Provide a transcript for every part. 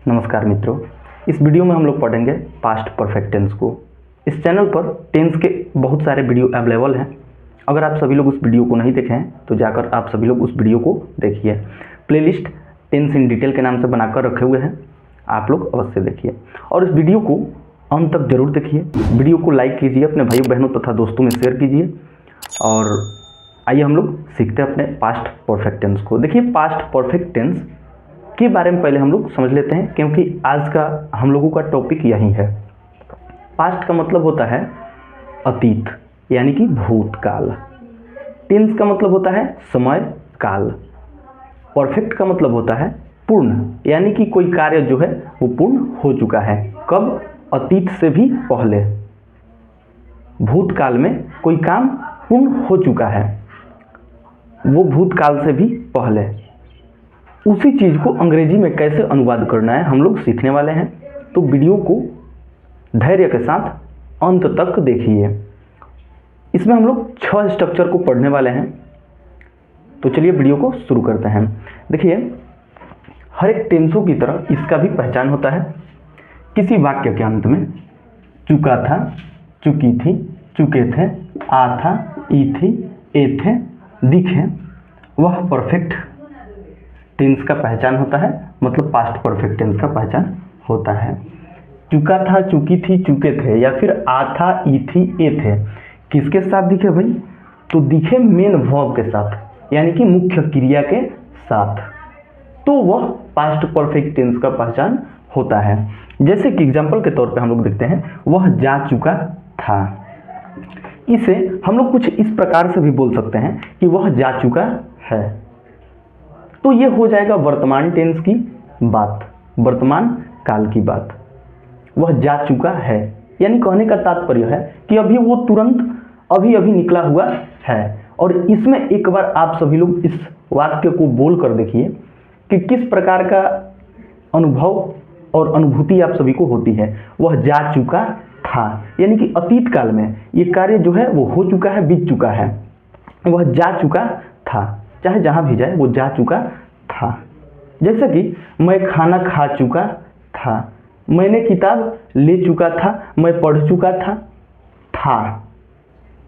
नमस्कार मित्रों, इस वीडियो में हम लोग पढ़ेंगे पास्ट परफेक्ट टेंस को। इस चैनल पर टेंस के बहुत सारे वीडियो अवेलेबल हैं। अगर आप सभी लोग उस वीडियो को नहीं देखे हैं तो जाकर आप सभी लोग उस वीडियो को देखिए। प्लेलिस्ट टेंस इन डिटेल के नाम से बनाकर रखे हुए हैं, आप लोग अवश्य देखिए और इस वीडियो को अंत तक जरूर देखिए। वीडियो को लाइक कीजिए, अपने भाई बहनों तथा दोस्तों में शेयर कीजिए और आइए हम लोग सीखते हैं अपने पास्ट परफेक्ट टेंस को। देखिए, पास्ट परफेक्ट टेंस के बारे में पहले हम लोग समझ लेते हैं, क्योंकि आज का हम लोगों का टॉपिक यही है। पास्ट का मतलब होता है अतीत, यानी कि भूतकाल। टेंस का मतलब होता है समय काल। परफेक्ट का मतलब होता है पूर्ण, यानी कि कोई कार्य जो है वो पूर्ण हो चुका है। कब? अतीत से भी पहले। भूतकाल में कोई काम पूर्ण हो चुका है, वो भूतकाल से भी पहले। उसी चीज़ को अंग्रेजी में कैसे अनुवाद करना है हम लोग सीखने वाले हैं, तो वीडियो को धैर्य के साथ अंत तक देखिए। इसमें हम लोग 6 स्ट्रक्चर को पढ़ने वाले हैं, तो चलिए वीडियो को शुरू करते हैं। देखिए, हर एक टेंसों की तरह इसका भी पहचान होता है। किसी वाक्य के अंत में चुका था, चुकी थी, चुके थे, आ था, ई थी, ए थे, दिखे, वह परफेक्ट टेंस का पहचान होता है, मतलब पास्ट परफेक्ट टेंस का पहचान होता है। चुका था, चुकी थी, चुके थे या फिर आ था, ई थी, ए थे, किसके साथ दिखे भाई? तो दिखे मेन वर्ब के साथ, यानी कि मुख्य क्रिया के साथ, तो वह पास्ट परफेक्ट टेंस का पहचान होता है। जैसे कि एग्जाम्पल के तौर पे हम लोग देखते हैं, वह जा चुका था। इसे हम लोग कुछ इस प्रकार से भी बोल सकते हैं कि वह जा चुका है। तो ये हो जाएगा वर्तमान टेंस की बात, वर्तमान काल की बात। वह जा चुका है, यानी कहने का तात्पर्य है कि अभी वो तुरंत अभी निकला हुआ है। और इसमें एक बार आप सभी लोग इस वाक्य को बोल कर देखिए कि किस प्रकार का अनुभव और अनुभूति आप सभी को होती है। वह जा चुका था, यानी कि अतीत काल में ये कार्य जो है वो हो चुका है, बीत चुका है। वह जा चुका था, चाहे जहां भी जाए वो जा चुका था। जैसे कि मैं खाना खा चुका था, मैंने किताब ले चुका था, मैं पढ़ चुका था,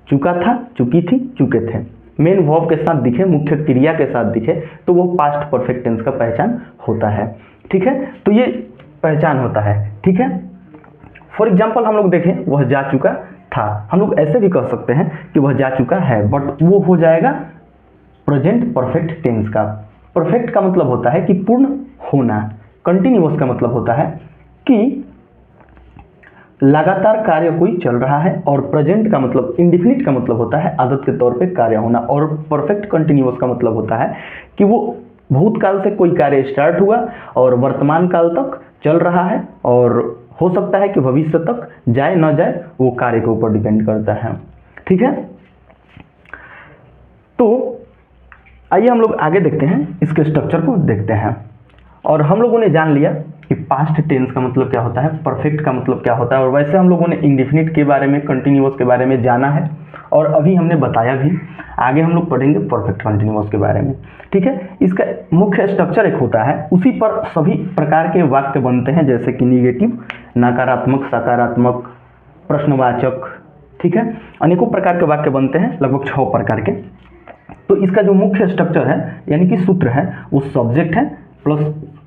चुका था, चुकी थी, चुके थे, मेन वर्ब के साथ दिखे, मुख्य क्रिया के साथ दिखे, तो वो पास्ट परफेक्ट टेंस का पहचान होता है। ठीक है, तो ये पहचान होता है। ठीक है, फॉर एग्जाम्पल हम लोग देखें, वह जा चुका था, हम लोग ऐसे भी कह सकते हैं कि वह जा चुका है, बट वो हो जाएगा प्रेजेंट परफेक्ट टेंस का। परफेक्ट का मतलब होता है कि पूर्ण होना। कंटिन्यूअस का मतलब होता है कि लगातार कार्य कोई चल रहा है, और प्रेजेंट का मतलब, इंडिफिनिट का मतलब होता है आदत के तौर पे कार्य होना, और परफेक्ट कंटिन्यूअस का मतलब होता है कि वो भूतकाल से कोई कार्य स्टार्ट हुआ और वर्तमान काल तक चल रहा है, और हो सकता है कि भविष्य तक जाए न जाए, वो कार्य के ऊपर डिपेंड करता है। ठीक है, तो आइए हम लोग आगे देखते हैं, इसके स्ट्रक्चर को देखते हैं। और हम लोगों ने जान लिया कि पास्ट टेंस का मतलब क्या होता है, परफेक्ट का मतलब क्या होता है, और वैसे हम लोगों ने इंडिफिनिट के बारे में, कंटिन्यूअस के बारे में जाना है, और अभी हमने बताया भी। आगे हम लोग पढ़ेंगे परफेक्ट कंटिन्यूअस के बारे में। ठीक है, इसका मुख्य स्ट्रक्चर एक होता है, उसी पर सभी प्रकार के वाक्य बनते हैं, जैसे कि निगेटिव, नकारात्मक, सकारात्मक, प्रश्नवाचक। ठीक है, अनेकों प्रकार के वाक्य बनते हैं, लगभग 6 प्रकार के। तो इसका जो मुख्य स्ट्रक्चर है, यानी कि सूत्र है, वो सब्जेक्ट है, प्लस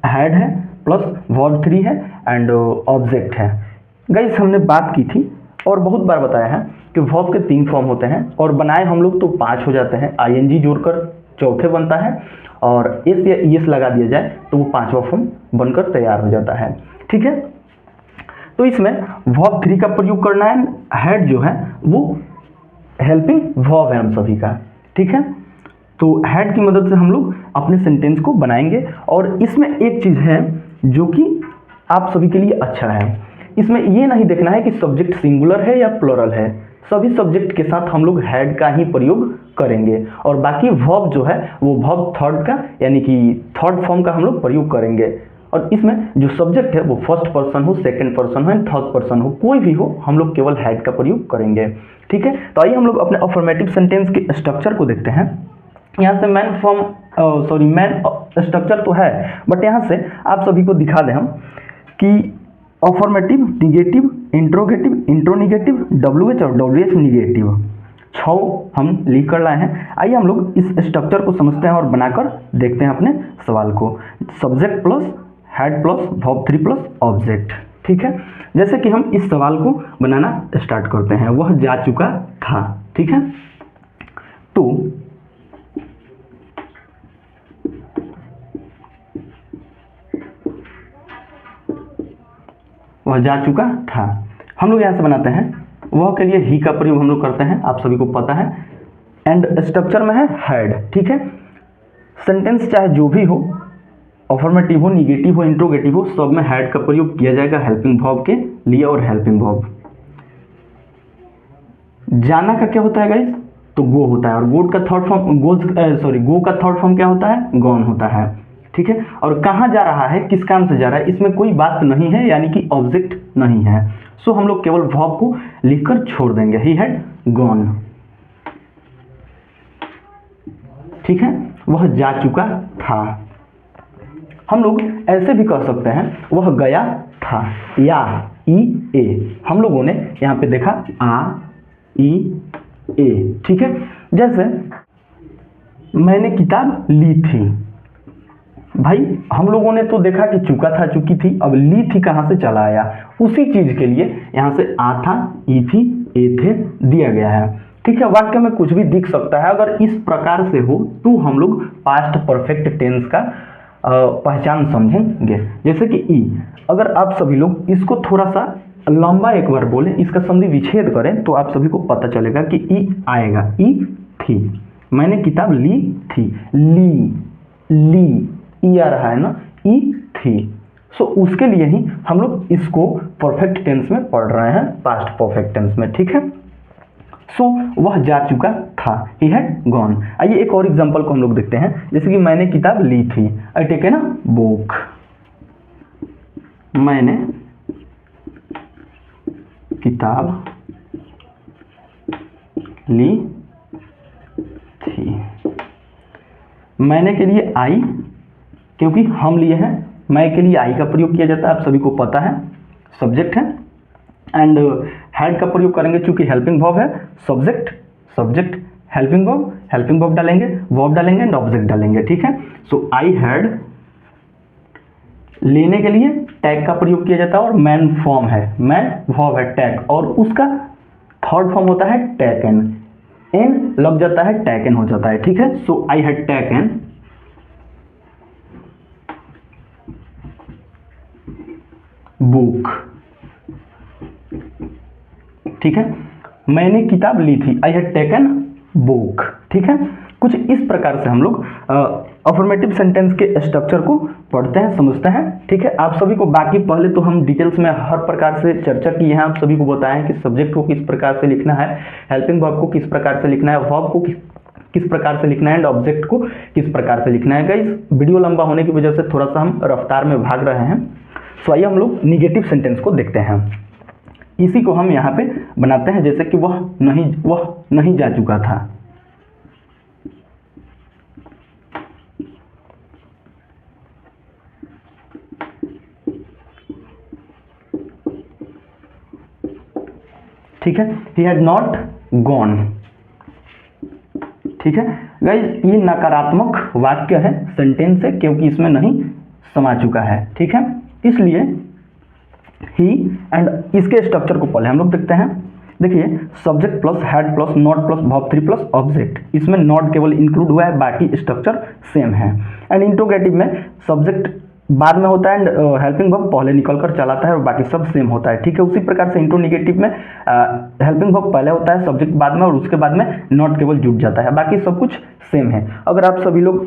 हेड है, प्लस वर्ब 3 है, एंड ऑब्जेक्ट है। गाइस, हमने बात की थी और बहुत बार बताया है कि वर्ब के 3 फॉर्म होते हैं, और बनाए हम लोग तो 5 हो जाते हैं। आईएनजी जोड़कर चौथे बनता है, और एस या ईएस लगा दिया जाए तो वो 5वां फॉर्म बनकर तैयार हो जाता है। ठीक है, तो इसमें वर्ब 3 का प्रयोग करना है। हेड जो है वो हेल्पिंग वर्ब है हम सभी का। ठीक है, तो हेड की मदद से हम लोग अपने सेंटेंस को बनाएंगे। और इसमें एक चीज़ है जो कि आप सभी के लिए अच्छा है, इसमें ये नहीं देखना है कि सब्जेक्ट सिंगुलर है या प्लुरल है। सभी सब्जेक्ट के साथ हम लोग हेड का ही प्रयोग करेंगे, और बाकी वर्ब जो है वो वर्ब थर्ड का, यानी कि थर्ड फॉर्म का हम लोग प्रयोग करेंगे। और इसमें जो सब्जेक्ट है वो फर्स्ट पर्सन हो, सेकंड पर्सन हो, थर्ड पर्सन हो, कोई भी हो, हम लोग केवल हेड का प्रयोग करेंगे। ठीक है, तो आइए हम लोग अपने अफर्मेटिव सेंटेंस के स्ट्रक्चर को देखते हैं। यहाँ से मैन स्ट्रक्चर तो है, बट यहाँ से आप सभी को दिखा दें हम कि अफर्मेटिव, निगेटिव, इंट्रोगेटिव, इंट्रोनिगेटिव, WH और WH निगेटिव 6 हम लिख कर लाए हैं। आइए हम लोग इस स्ट्रक्चर को समझते हैं और बनाकर देखते हैं अपने सवाल को। Subject plus head plus verb 3 plus object, ठीक है। जैसे कि हम इस सवाल को बनाना स्टार्ट करते हैं। वह जा चुका था, ठीक है। तो वह जा चुका था, हम लोग यहाँ से बनाते हैं। वह के लिए ही का प्रयोग हम लोग करते हैं, आप सभी को पता है। एंड स्ट्रक्चर में है हेड, ठीक है। सेंटेंस चाहे जो भी हो, अफर्मेटिव हो, निगेटिव हो, इंट्रोगेटिव हो, सब में हेड का प्रयोग किया जाएगा हेल्पिंग वर्ब के लिए। और हेल्पिंग वर्ब जाना का क्या होता है गाइस? तो गो होता है। और गो का थर्ड फॉर्म गो का थर्ड फॉर्म क्या होता है? गॉन होता है, ठीक है। और कहाँ जा रहा है, किस काम से जा रहा है, इसमें कोई बात नहीं है, यानी कि ऑब्जेक्ट नहीं है। सो हम लोग केवल वर्ब को लिखकर छोड़ देंगे, ही हैड गॉन, ठीक है। वह जा चुका था। हम लोग ऐसे भी कह सकते हैं, वह गया था, या ई ए। हम लोगों ने यहाँ पे देखा आ ई ए, ठीक है। जैसे मैंने किताब ली थी, भाई हम लोगों ने तो देखा कि चुका था, चुकी थी, अब ली थी कहाँ से चला आया? उसी चीज के लिए यहाँ से आ था, ई थी, ए थे दिया गया है, ठीक है। वाक्य में कुछ भी दिख सकता है। अगर इस प्रकार से हो तो हम लोग पास्ट परफेक्ट टेंस का पहचान समझेंगे। जैसे कि ई, अगर आप सभी लोग इसको थोड़ा सा लंबा एक बार बोले, इसका संधि विच्छेद करें, तो आप सभी को पता चलेगा कि ई आएगा। ई थी, मैंने किताब ली थी, ली ई आ रहा है ना, ई थी। सो उसके लिए ही हम लोग इसको परफेक्ट टेंस में पढ़ रहे हैं, पास्ट परफेक्ट टेंस में, ठीक है। सो वह जा चुका था, ही हैड गॉन। आइए एक और एग्जांपल को हम लोग देखते हैं। जैसे कि मैंने किताब ली थी, आई टेक ना बुक, मैंने किताब ली थी। मैंने के लिए आई, क्योंकि हम लिए हैं, मैं के लिए आई का प्रयोग किया जाता है, आप सभी को पता है, सब्जेक्ट है। एंड हैड का प्रयोग करेंगे चूंकि हेल्पिंग वर्ब है, सब्जेक्ट हेल्पिंग वर्ब डालेंगे, वर्ब डालेंगे एंड ऑब्जेक्ट डालेंगे, ठीक है। सो आई हैड, लेने के लिए टैग का प्रयोग किया जाता है, और मैन फॉर्म है, मैन वर्ब है टैग, और उसका थर्ड फॉर्म होता है टेकन, एन लग जाता है, टेकन हो जाता है, ठीक है। सो आई हैड टेकन बुक, ठीक है। मैंने किताब ली थी, आई हैड टेकन बुक, ठीक है। कुछ इस प्रकार से हम लोग अफर्मेटिव सेंटेंस के स्ट्रक्चर को पढ़ते हैं, समझते हैं, ठीक है। आप सभी को बाकी पहले तो हम डिटेल्स में हर प्रकार से चर्चा की है, आप सभी को बताएं कि सब्जेक्ट को किस प्रकार से लिखना है, हेल्पिंग वर्ब को किस प्रकार से लिखना है, वर्ब को किस प्रकार से लिखना है, एंड ऑब्जेक्ट को किस प्रकार से लिखना है। गाइस वीडियो लंबा होने की वजह से थोड़ा सा हम रफ्तार में भाग रहे हैं। सो आइए हम लोग निगेटिव सेंटेंस को देखते हैं। इसी को हम यहाँ पे बनाते हैं। जैसे कि वह नहीं जा चुका था, ठीक है। ही हैड नॉट गॉन, ठीक है। गाइस ये नकारात्मक वाक्य है, सेंटेंस है, क्योंकि इसमें नहीं समा चुका है, ठीक है। इसलिए ही एंड इसके स्ट्रक्चर को पहले हम लोग देखते हैं। देखिए subject plus head plus not plus verb 3 plus object, इसमें नॉट केवल इंक्लूड हुआ है, बाकी स्ट्रक्चर सेम है। एंड इंट्रोगेटिव में सब्जेक्ट बाद में होता है एंड हेल्पिंग वर्ब पहले निकल कर चलाता है, और बाकी सब सेम होता है, ठीक है। उसी प्रकार से इंट्रोनिगेटिव में हेल्पिंग वर्ब पहले होता है, सब्जेक्ट बाद में, और उसके बाद में नॉट केवल जुड़ जाता है, बाकी सब कुछ सेम है। अगर आप सभी लोग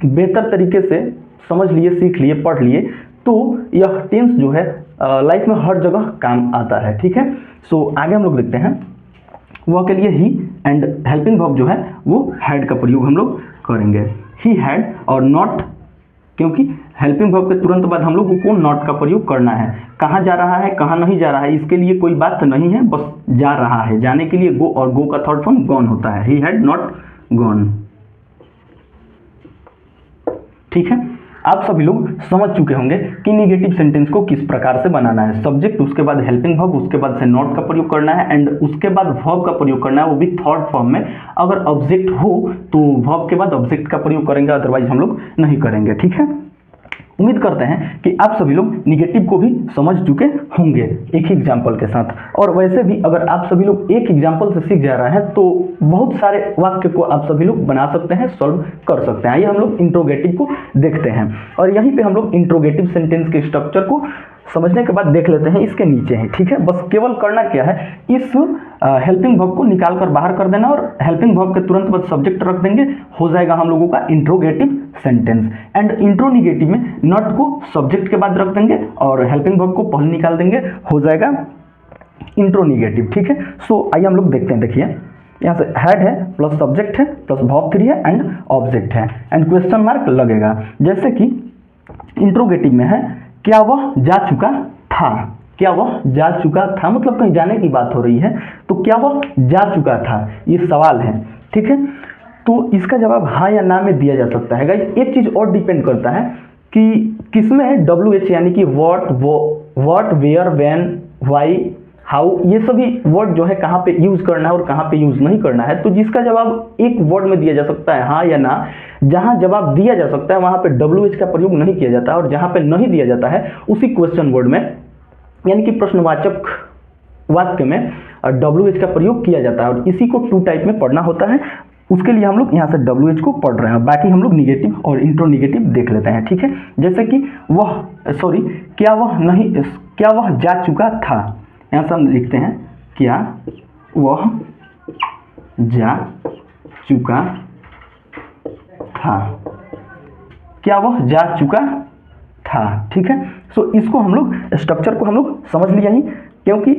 बेहतर तरीके से समझ लिए, सीख लिए, पढ़ लिए, तो यह टेंस जो है लाइफ में हर जगह काम आता है, ठीक है। सो आगे हम लोग देखते हैं। वह के लिए ही एंड हेल्पिंग वर्ब जो है वो हैड का प्रयोग हम लोग करेंगे, ही हैड, और नॉट, क्योंकि हेल्पिंग वर्ब के तुरंत बाद हम लोग को नॉट का प्रयोग करना है। कहाँ जा रहा है, कहाँ नहीं जा रहा है, इसके लिए कोई बात नहीं है, बस जा रहा है। जाने के लिए गो, और गो का थर्ड फॉर्म गॉन होता है, ही हैड नॉट गॉन, ठीक है। आप सभी लोग समझ चुके होंगे कि निगेटिव सेंटेंस को किस प्रकार से बनाना है। सब्जेक्ट, उसके बाद हेल्पिंग वर्ब, उसके बाद से नॉट का प्रयोग करना है एंड उसके बाद वर्ब का प्रयोग करना है, वो भी थर्ड फॉर्म में। अगर ऑब्जेक्ट हो तो वर्ब के बाद ऑब्जेक्ट का प्रयोग करेंगे, अदरवाइज हम लोग नहीं करेंगे। ठीक है, उम्मीद करते हैं कि आप सभी लोग निगेटिव को भी समझ चुके होंगे एक ही एग्जाम्पल के साथ। और वैसे भी अगर आप सभी लोग एक एग्जाम्पल से सीख जा रहे हैं तो बहुत सारे वाक्य को आप सभी लोग बना सकते हैं, सॉल्व कर सकते हैं। आइए हम लोग इंट्रोगेटिव को देखते हैं और यहीं पे हम लोग इंट्रोगेटिव सेंटेंस के स्ट्रक्चर को समझने के बाद देख लेते हैं इसके नीचे है। ठीक है, बस केवल करना क्या है, इस हेल्पिंग वर्ब को निकाल कर बाहर कर देना और हेल्पिंग वर्ब के तुरंत बाद सब्जेक्ट रख देंगे, हो जाएगा हम लोगों का इंट्रोगेटिव सेंटेंस। एंड इंट्रोनिगेटिव में नॉट को सब्जेक्ट के बाद रख देंगे और हेल्पिंग वर्ब को पहले निकाल देंगे, हो जाएगा इंट्रोनिगेटिव। ठीक है, सो आइए हम लोग देखते हैं। देखिए यहाँ से हेड है प्लस सब्जेक्ट है प्लस वर्ब 3 है एंड ऑब्जेक्ट है एंड क्वेश्चन मार्क लगेगा। जैसे कि इंट्रोगेटिव में है, क्या वह जा चुका था, क्या वह जा चुका था, मतलब कहीं जाने की बात हो रही है, तो क्या वह जा चुका था, ये सवाल है। ठीक है, तो इसका जवाब हाँ या ना में दिया जा सकता है। गाइस एक चीज और डिपेंड करता है कि किसमें है WH, यानी कि what, where, when, why, how, ये सभी वर्ड जो है कहाँ पे यूज करना है और कहाँ पे यूज नहीं करना है। तो जिसका जवाब एक वर्ड में दिया जा सकता है हाँ या ना, जहां जवाब दिया जा सकता है वहां पे WH का प्रयोग नहीं किया जाता और जहां पे नहीं दिया जाता है उसी क्वेश्चन वर्ड में, यानी कि प्रश्नवाचक वाक्य में WH का प्रयोग किया जाता है और इसी को 2 टाइप में पढ़ना होता है। उसके लिए हम लोग यहाँ से WH को पढ़ रहे हैं, बाकी हम लोग निगेटिव और इंट्रोनिगेटिव देख लेते हैं। ठीक है, जैसे कि क्या वह जा चुका था, यहाँ से हम लिखते हैं क्या वह जा चुका था, क्या वह जा चुका था। ठीक है, सो इसको हम लोग स्ट्रक्चर को हम लोग समझ लिया ही, क्योंकि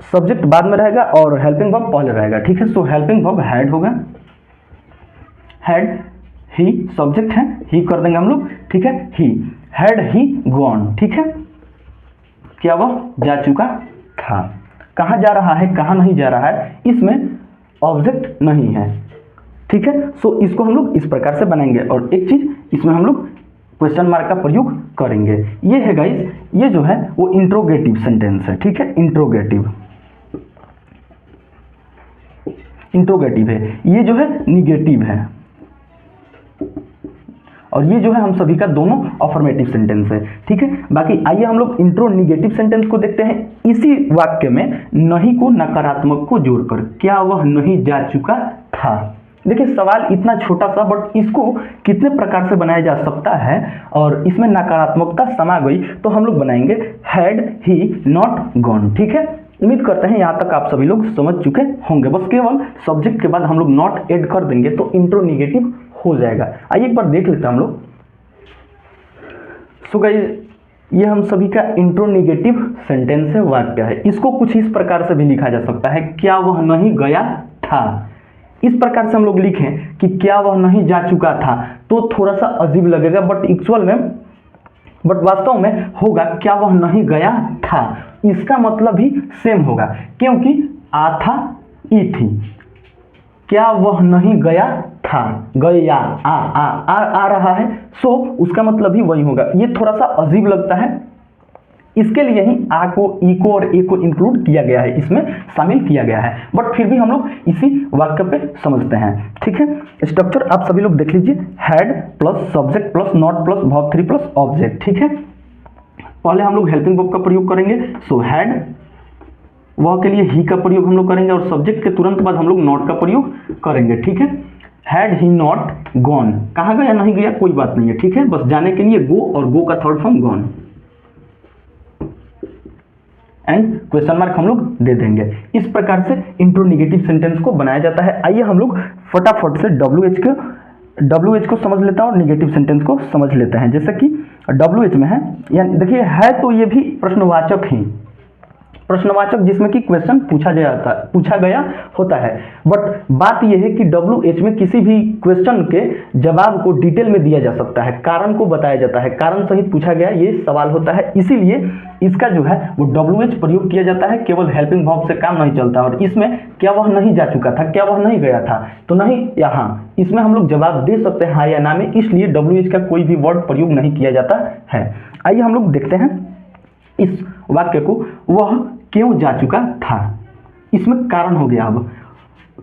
सब्जेक्ट बाद में रहेगा और हेल्पिंग वर्ब पहले रहेगा। ठीक है, सो हेल्पिंग वर्ब हेड होगा, हेड ही, सब्जेक्ट है ही कर देंगे हम लोग। ठीक है, ही, हेड ही गॉन। ठीक है, क्या वह जा चुका था, कहाँ जा रहा है, कहाँ नहीं जा रहा है, इसमें ऑब्जेक्ट नहीं है। ठीक है, सो इसको हम लोग इस प्रकार से बनाएंगे और एक चीज इसमें हम लोग क्वेश्चन मार्क का प्रयोग करेंगे। ये है गाइस, ये जो है वो इंट्रोगेटिव सेंटेंस है। ठीक है, इंट्रोगेटिव है, ये जो है निगेटिव है और ये जो है हम सभी का दोनों अफर्मेटिव सेंटेंस है। ठीक है, बाकी आइए हम लोग इंट्रोनिगेटिव सेंटेंस को देखते हैं। इसी वाक्य में नहीं को नकारात्मक को जोड़कर, क्या वह नहीं जा चुका था। देखिए सवाल इतना छोटा सा, बट इसको कितने प्रकार से बनाया जा सकता है और इसमें नकारात्मकता समा गई तो हम लोग बनाएंगे हैड ही नॉट गॉन। ठीक है, उम्मीद करते हैं यहाँ तक आप सभी लोग समझ चुके होंगे। बस केवल सब्जेक्ट के बाद हम लोग नॉट ऐड कर देंगे तो इंट्रोनिगेटिव हो जाएगा। आइए एक बार देख लेते हैं हम लोग। सो गाइस, ये हम सभी का इंट्रोनिगेटिव सेंटेंस है, वाक्य है। इसको कुछ इस प्रकार से भी लिखा जा सकता है, क्या वह नहीं गया था। इस प्रकार से हम लोग लिखें कि क्या वह नहीं जा चुका था तो थोड़ा सा अजीब लगेगा, बट वास्तव में होगा क्या वह नहीं गया था। इसका मतलब भी सेम होगा, क्योंकि आ था, ई थी। क्या वह नहीं गया था, गया, आ रहा है, सो उसका मतलब भी वही होगा। ये थोड़ा सा अजीब लगता है, इसके लिए ही आ को, ई को और ए को इंक्लूड किया गया है, इसमें शामिल किया गया है, बट फिर भी हम लोग इसी वाक्य पे समझते हैं। ठीक है, स्ट्रक्चर आप सभी लोग देख लीजिए, head plus subject plus not plus verb 3 plus object. ठीक है, पहले हम लोग हेल्पिंग वर्ब का प्रयोग करेंगे, सो हेड, वह के लिए ही का प्रयोग हम लोग करेंगे और सब्जेक्ट के तुरंत बाद हम लोग नॉट का प्रयोग करेंगे। ठीक है, हैड ही नॉट गॉन, कहाँ गया नहीं गया कोई बात नहीं है। ठीक है, बस जाने के लिए गो और गो का third form gone and question mark हम लोग दे देंगे। इस प्रकार से इंट्रोनिगेटिव सेंटेंस को बनाया जाता है। आइए हम लोग फटाफट से WH को समझ लेते हैं और निगेटिव सेंटेंस को समझ लेते हैं। जैसे कि WH में है, यानी देखिए है तो ये भी प्रश्नवाचक ही, प्रश्नवाचक जिसमें कि क्वेश्चन पूछा गया होता है। बट बात यह है कि WH में किसी भी क्वेश्चन के जवाब को डिटेल में दिया जा सकता है, कारण को बताया जाता है, कारण सहित पूछा गया ये सवाल होता है, इसीलिए इसका जो है वो WH प्रयोग किया जाता है। केवल हेल्पिंग वर्ब से काम नहीं चलता। और इसमें क्या वह नहीं जा चुका था, क्या वह नहीं गया था, तो नहीं या हाँ, इसमें हम लोग जवाब दे सकते हैं हाँ या ना में, इसलिए WH का कोई भी वर्ड प्रयोग नहीं किया जाता है। आइए हम लोग देखते हैं इस वाक्य को, वह क्यों जा चुका था। इसमें कारण हो गया। अब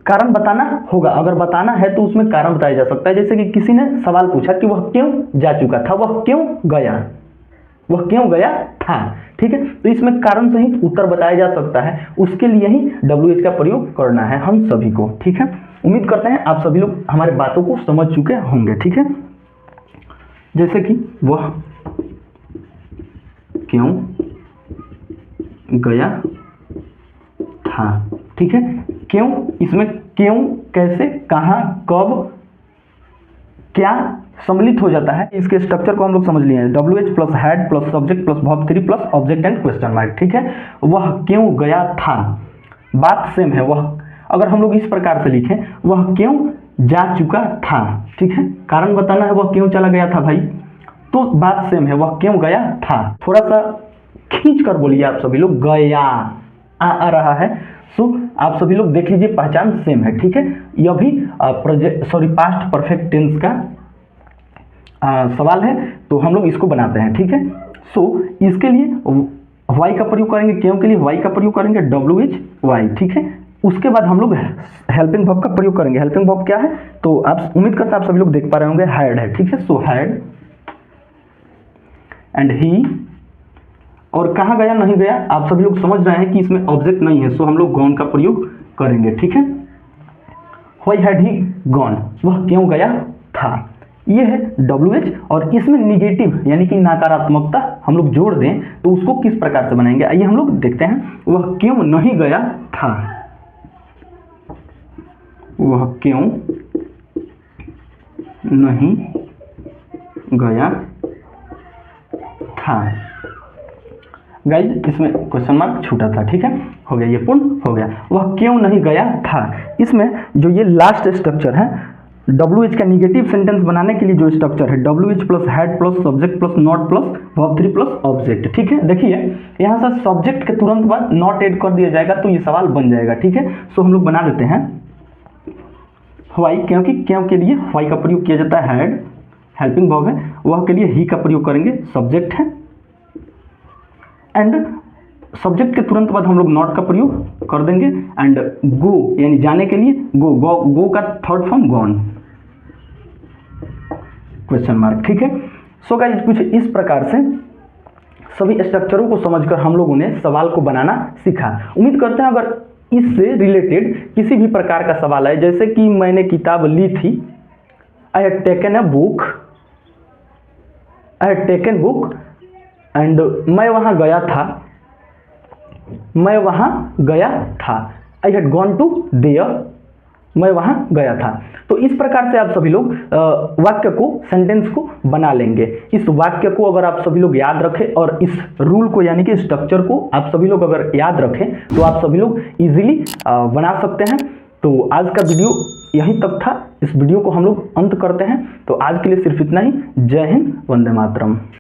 कारण बताना होगा, अगर बताना है तो उसमें कारण बताया जा सकता है। जैसे कि किसी ने सवाल पूछा कि वह क्यों जा चुका था, वह क्यों गया, वह क्यों गया था, ठीक है। तो इसमें कारण सहित उत्तर बताया जा सकता है, उसके लिए ही WH का प्रयोग करना है हम सभी को, ठीक है। उम्मीद करते हैं आप सभी लोग हमारे बातों को समझ चुके होंगे, ठीक है। जैसे कि वह क्यों गया था, ठीक है। क्यों, इसमें क्यों, कैसे, कहां, कब, क्या सम्मिलित हो जाता है, इसके स्ट्रक्चर को हम लोग समझ लिए हैं। WH plus had plus subject plus verb 3 plus object and question mark, ठीक है। वह क्यों गया था, बात सेम है। वह अगर हम लोग इस प्रकार से लिखें, वह क्यों जा चुका था, ठीक है, कारण बताना है, वह क्यों चला गया था भाई, तो बात सेम है, वह क्यों गया था। थोड़ा सा खींच कर बोलिए आप सभी लोग, गया आ रहा है, सो आप सभी लोग देख लीजिए, पहचान सेम है, ठीक है। यह भी पास्ट परफेक्ट टेंस का सवाल है, तो हम लोग इसको बनाते हैं, ठीक है। सो इसके लिए वाई का प्रयोग करेंगे, क्यों के लिए वाई का प्रयोग करेंगे WHY, ठीक है। उसके बाद हम लोग हेल्पिंग वर्ब का प्रयोग करेंगे। हेल्पिंग वर्ब क्या है, तो आप उम्मीद करते हैं आप सभी लोग देख पा रहे होंगे, हैड है, ठीक है। सो हैड एंड ही, और कहाँ गया नहीं गया, आप सभी लोग समझ रहे हैं कि इसमें ऑब्जेक्ट नहीं है, सो हम लोग गॉन का प्रयोग करेंगे, ठीक है। व्हाई हैड ही गॉन, वह क्यों गया था, ये है WH। और इसमें निगेटिव यानी कि नकारात्मकता हम लोग जोड़ दें तो उसको किस प्रकार से बनाएंगे, आइए हम लोग देखते हैं। वह क्यों नहीं गया था, वह क्यों नहीं गया था। गाइज इसमें क्वेश्चन मार्क छूटा था, ठीक है, हो गया, ये पूर्ण हो गया। वह क्यों नहीं गया था, इसमें जो ये लास्ट स्ट्रक्चर है WH का निगेटिव सेंटेंस बनाने के लिए जो स्ट्रक्चर है, WH plus had plus subject plus not plus verb 3 plus object, ठीक है। देखिए यहाँ से सब्जेक्ट के तुरंत बाद नॉट ऐड कर दिया जाएगा तो ये सवाल बन जाएगा, ठीक है। सो हम लोग बना देते हैं व्हाई, क्योंकि क्यों के लिए व्हाई का प्रयोग किया जाता है, हैड हेल्पिंग वर्ब है, वह के लिए ही का प्रयोग करेंगे, सब्जेक्ट है, एंड सब्जेक्ट के तुरंत बाद हम लोग नॉट का प्रयोग कर देंगे, एंड गो यानी जाने के लिए गो का third form gone, question mark, ठीक है। सो गाइस कुछ इस प्रकार से सभी स्ट्रक्चरों को समझकर हम लोगों ने सवाल को बनाना सीखा। उम्मीद करते हैं अगर इससे रिलेटेड किसी भी प्रकार का सवाल है, जैसे कि मैंने किताब ली थी, I had taken a book, I had taken book, and मैं वहाँ गया था, मैं वहाँ गया था, I had gone to there, मैं वहाँ गया था। तो इस प्रकार से आप सभी लोग वाक्य को, सेंटेंस को बना लेंगे। इस वाक्य को अगर आप सभी लोग याद रखें और इस रूल को यानी कि स्ट्रक्चर को आप सभी लोग अगर याद रखें तो आप सभी लोग इजीली बना सकते हैं। तो आज का वीडियो यहीं तक था, इस वीडियो को हम लोग अंत करते हैं। तो आज के लिए सिर्फ इतना ही। जय हिंद, वंदे मातरम।